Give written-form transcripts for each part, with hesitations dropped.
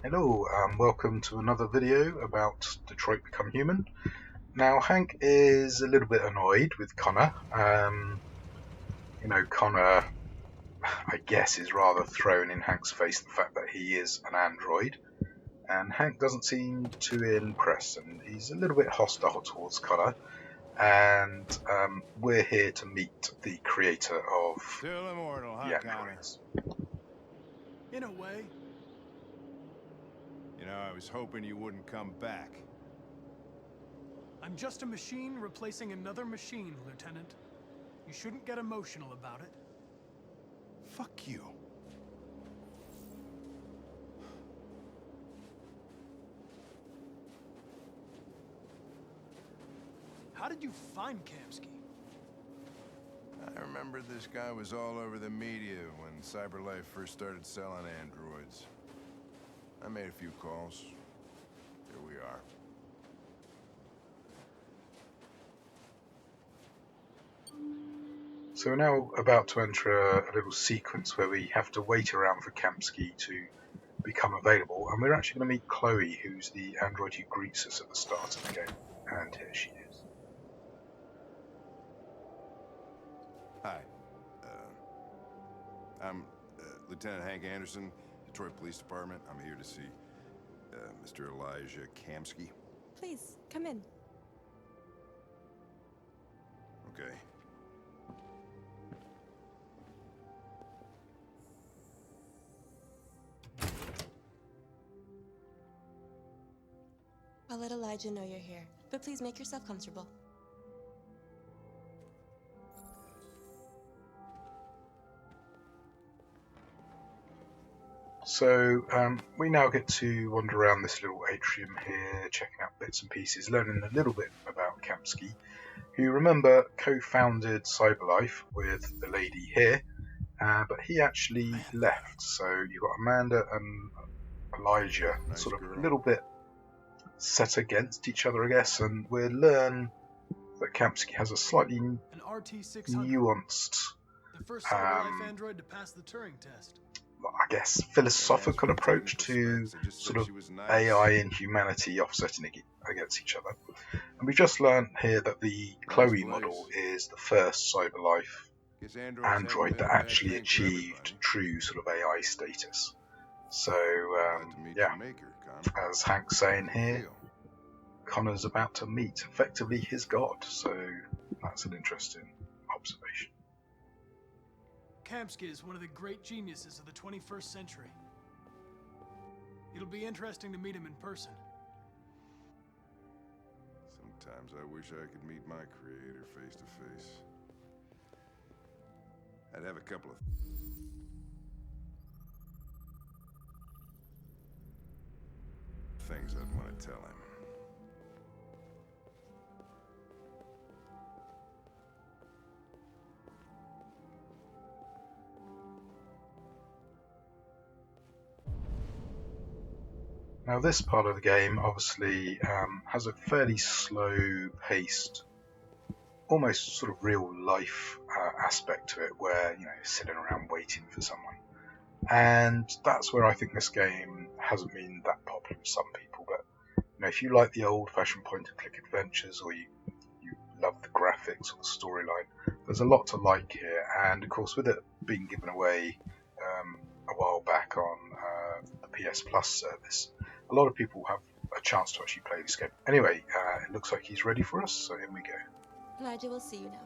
Hello, welcome to another video about Detroit Become Human. Now, Hank is a little bit annoyed with Connor. Connor, I guess, is rather throwing in Hank's face the fact that he is an android. And Hank doesn't seem too impressed, and he's a little bit hostile towards Connor. And we're here to meet the creator of Still immortal, huh, the Connor? androids. In a way. You know, I was hoping you wouldn't come back. I'm just a machine replacing another machine, Lieutenant. You shouldn't get emotional about it. Fuck you. How did you find Kamski? I remember this guy was all over the media when Cyberlife first started selling androids. I made a few calls. Here we are. So we're now about to enter a little sequence where we have to wait around for Kamski to become available, and we're actually going to meet Chloe, who's the android who greets us at the start of the game, and here she is. Hi. I'm Lieutenant Hank Anderson, Detroit Police Department. I'm here to see Mr. Elijah Kamski. Please, come in. Okay. I'll let Elijah know you're here, but please make yourself comfortable. So we now get to wander around this little atrium here, checking out bits and pieces, learning a little bit about Kamski, who, remember, co-founded Cyberlife with the lady here, but he actually left. So you've got Amanda and Elijah, Nice sort of girl. a little bit set against each other, I guess, and we'll learn that Kamski has a slightly An RT-600. nuanced, The first Cyberlife android to pass the Turing test. I guess, philosophical approach to sort of AI and humanity offsetting against each other. And we just learned here that the Chloe model is the first Cyberlife android that actually achieved true sort of AI status. So, yeah, as Hank's saying here, Connor's about to meet effectively his god, so that's an interesting observation. Kamski is one of the great geniuses of the 21st century. It'll be interesting to meet him in person. Sometimes I wish I could meet my creator face to face. I'd have a couple of things I'd want to tell him. Now this part of the game obviously has a fairly slow-paced, almost sort of real-life aspect to it, where sitting around waiting for someone, and that's where I think this game hasn't been that popular with some people. But if you like the old-fashioned point-and-click adventures, or you love the graphics or the storyline, there's a lot to like here. And of course, with it being given away a while back on the PS Plus service, a lot of people have a chance to actually play this game. Anyway, it looks like he's ready for us, so in we go. Elijah will see you now.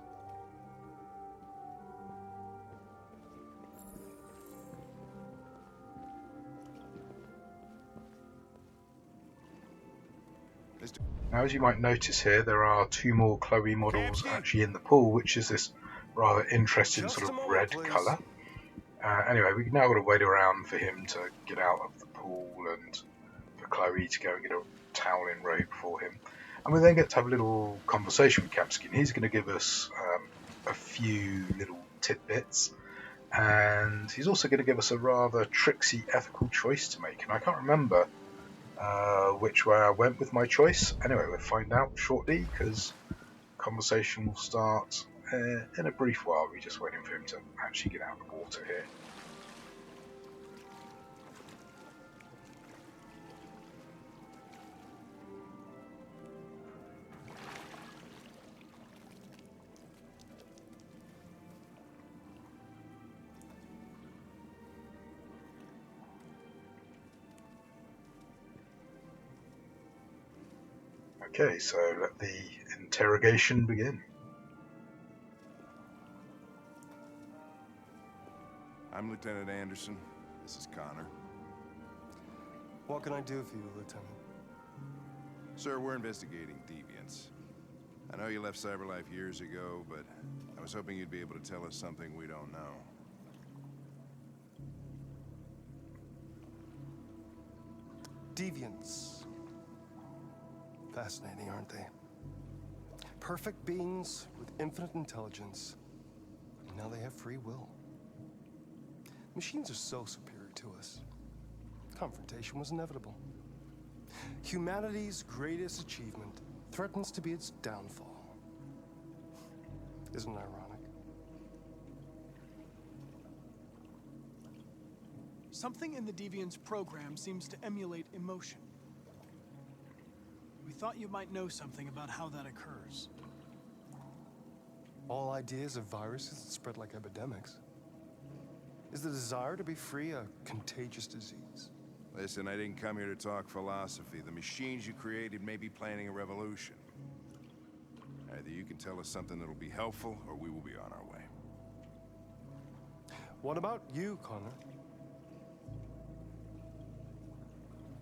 Now, as you might notice here, there are two more Chloe models actually in the pool, which is this rather interesting sort of red colour. Anyway, we've now got to wait around for him to get out of the pool and for Chloe to go and get a toweling robe for him. And we then get to have a little conversation with Kamski, and he's going to give us a few little tidbits. And he's also going to give us a rather tricksy ethical choice to make. And I can't remember which way I went with my choice. Anyway, we'll find out shortly, because conversation will start in a brief while. We're just waiting for him to actually get out of the water here. Okay, so let the interrogation begin. I'm Lieutenant Anderson. This is Connor. What can I do for you, Lieutenant? Sir, we're investigating deviants. I know you left Cyberlife years ago, but I was hoping you'd be able to tell us something we don't know. Deviants. Fascinating, aren't they? Perfect beings with infinite intelligence. And now they have free will. Machines are so superior to us. Confrontation was inevitable. Humanity's greatest achievement threatens to be its downfall. Isn't it ironic? Something in the Deviant's program seems to emulate emotion. We thought you might know something about how that occurs. All ideas of viruses that spread like epidemics. Is the desire to be free a contagious disease? Listen, I didn't come here to talk philosophy. The machines you created may be planning a revolution. Either you can tell us something that'll be helpful, or we will be on our way. What about you, Connor?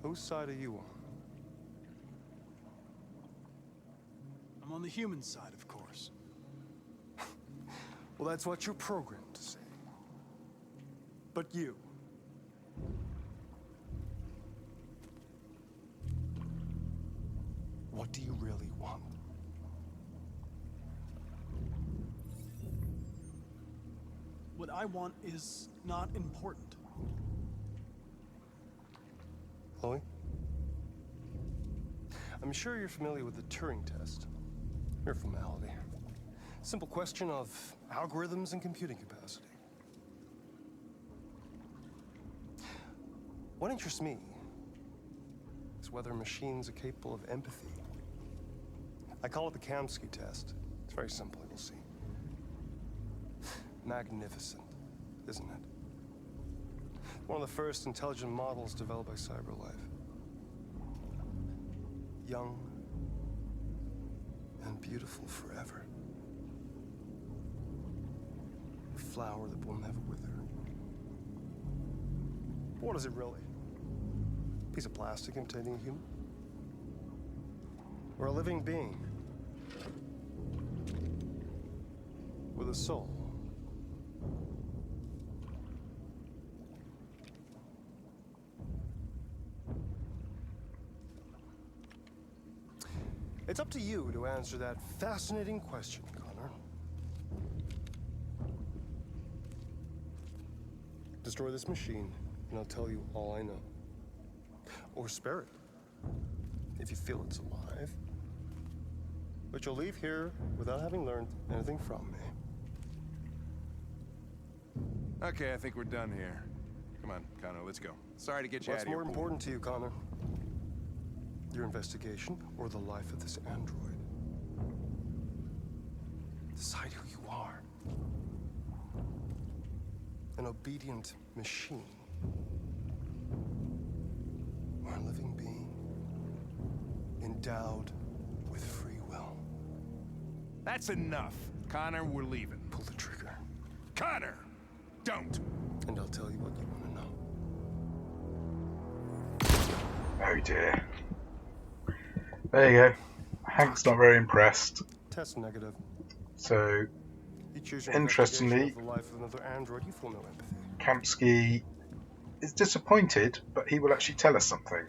Whose side are you on? I'm on the human side, of course. Well, that's what you're programmed to say. But you. What do you really want? What I want is not important. Chloe? I'm sure you're familiar with the Turing test. Mere formality. Simple question of algorithms and computing capacity. What interests me is whether machines are capable of empathy. I call it the Kamski test. It's very simple, you'll see. Magnificent, isn't it? One of the first intelligent models developed by Cyberlife. Young and beautiful forever. A flower that will never wither. What is it really? A piece of plastic imitating a human? Or a living being? With a soul? It's up to you to answer that fascinating question, Connor. Destroy this machine, and I'll tell you all I know. Or spare it, if you feel it's alive. But you'll leave here without having learned anything from me. Okay, I think we're done here. Come on, Connor, let's go. Sorry to get you out What's of here. more important to you, Connor? Your investigation or the life of this android? Decide who you are. An obedient machine. Or a living being endowed with free will. That's enough. Connor, we're leaving. Pull the trigger. Connor! Don't! And I'll tell you what you want to know. Oh dear. There you go. Hank's not very impressed. Test negative. So, You choose your interestingly, investigation of the life of another android, you feel no empathy. Kamski is disappointed, but he will actually tell us something.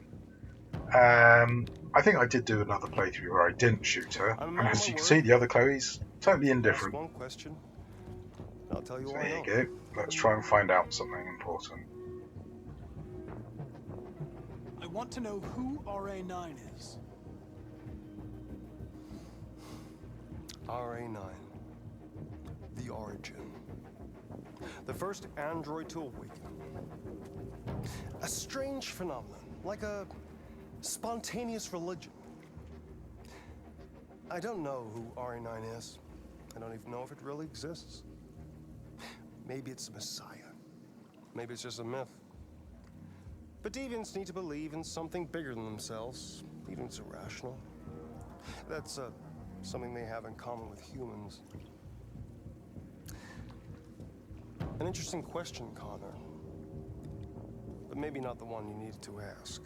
I think I did do another playthrough where I didn't shoot her, I'm a and man of as my you can word. see, the other Chloe's totally Ask indifferent. one question, I'll tell you So all I there know. you go. Let's try and find out something important. I want to know who RA9 is. RA9. The origin. The first android to awaken. A strange phenomenon, like a spontaneous religion. I don't know who RA9 is. I don't even know if it really exists. Maybe it's a messiah. Maybe it's just a myth. But deviants need to believe in something bigger than themselves, even if it's irrational. That's something they have in common with humans. An interesting question, Connor. But maybe not the one you needed to ask.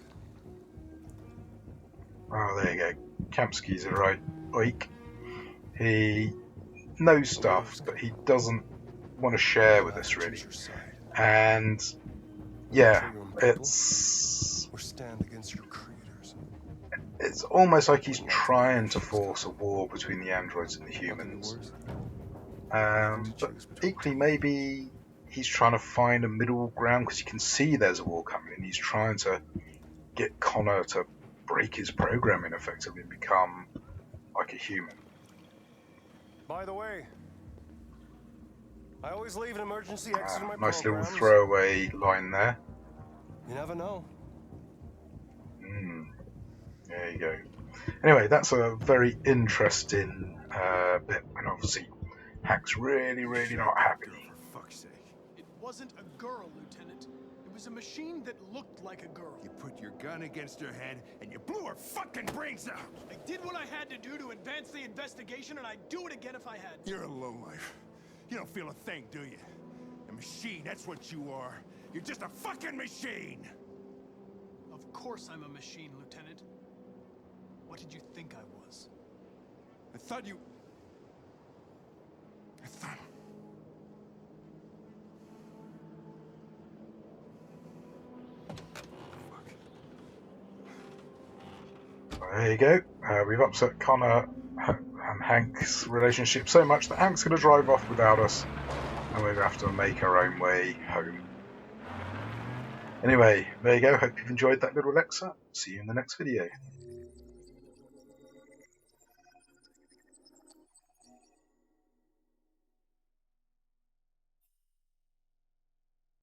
Oh, there you go. Kamski's a right oik. He knows stuff, but he doesn't want to share with us really. And yeah, Or stand against your creators. it's almost like he's trying to force a war between the androids and the humans. But equally, maybe he's trying to find a middle ground because he can see there's a war coming, and he's trying to get Connor to break his programming effectively and become like a human. By the way, I always leave an emergency exit in my Nice little programs. throwaway line there. You never know. There you go. Anyway, that's a very interesting bit, and obviously Hack's really not happy. For fuck's sake. It wasn't a girl, Lieutenant. It was a machine that looked like a girl. You put your gun against her head and you blew her fucking brains out. I did what I had to do to advance the investigation, and I'd do it again if I had to. You're a lowlife. You don't feel a thing, do you? A machine, that's what you are. You're just a fucking machine! Of course I'm a machine, Lieutenant. What did you think I was? I thought... There you go. We've upset Connor and Hank's relationship so much that Hank's going to drive off without us, and we're going to have to make our own way home. Anyway, there you go. Hope you've enjoyed that little lecture. See you in the next video.